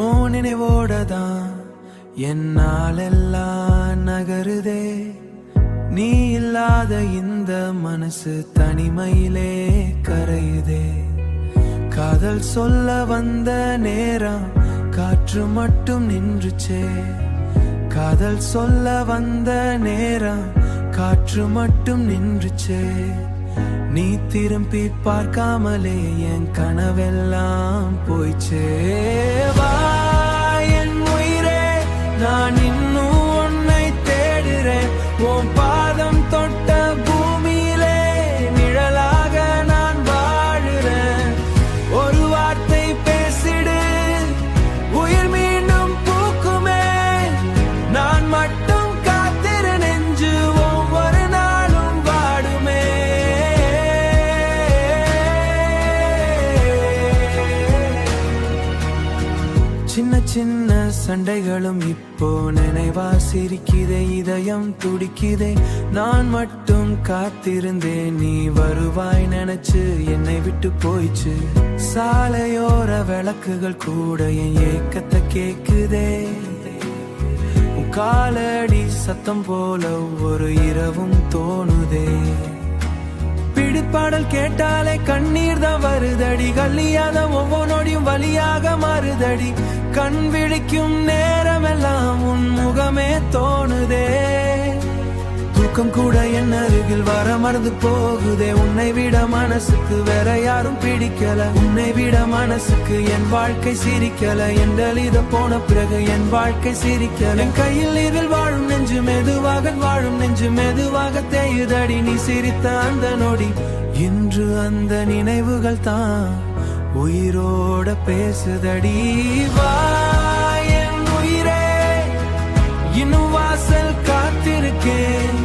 ஓ நினைவோடதான் என்னாலெல்லாம் நகருதே. நீ இல்லாத இந்த மனசு தனிமையிலே கரையுதே. காதல் சொல்ல வந்த நேரம் காற்று மட்டும் நின்றுச்சே. காதல் சொல்ல வந்த நேரம் காற்று மட்டும் நின்றுச்சே. நீ திரும்பி பார்க்காமலே என் கனவெல்லாம் போய்ச்சே. வா என் உயிரே, நான் இன்னும் உன்னை தேடுறேன். உன் பாதம் தொட்ட பூமியிலே நிழலாக நான் வாழுறேன். ஒரு வார்த்தை பேசிடு, உயிர் மீண்டும் பூக்குமே. நான் மட்டும் காத்திரு, நெஞ்சு ஒவ்வொரு நாளும் வாடுமே. சின்ன சின்ன சண்டைகளும் இப்போ நினைவா சிரிக்குதே. இதயம் துடிக்குதே. நான் மட்டும் காத்திருந்தேன், நீ வருவாய் நினைச்சு என்னை விட்டு போயிச்சு. சாலையோர விளக்குகள் கூட என் ஏக்கத்தை கேக்குதே. காலடி சத்தம் போல ஒரு இரவும் தோணுதே. பிடிப்பாடல் கேட்டாலே கண்ணீர் தான் வருதடி. கல்லியாத ஒவ்வொரு நொடியும் வலியாக மாறுதடி. கண் விழிக்கும் நேரமெல்லாம் உன் முகமே தோணுதே. தூக்கம் கூட என் அருகில் வர மறந்து போகுதே. உன்னை விட மனசுக்கு வேற யாரும் பிடிக்கல. உன்னை விட மனசுக்கு என் வாழ்க்கை சிரிக்கல. என் இத போன பிறகு என் வாழ்க்கை சிரிக்கல. என் கையில் இதில் வாழும் நெஞ்சு மெதுவாக வாழும் நெஞ்சு மெதுவாக தேயுதடி. நீ சிரித்த அந்த நொடி இன்று அந்த நினைவுகள் தான் உயிரோட பேசுதடி. வா என் உயிரே, இன்னும் வாசல் காத்திருக்கேன்.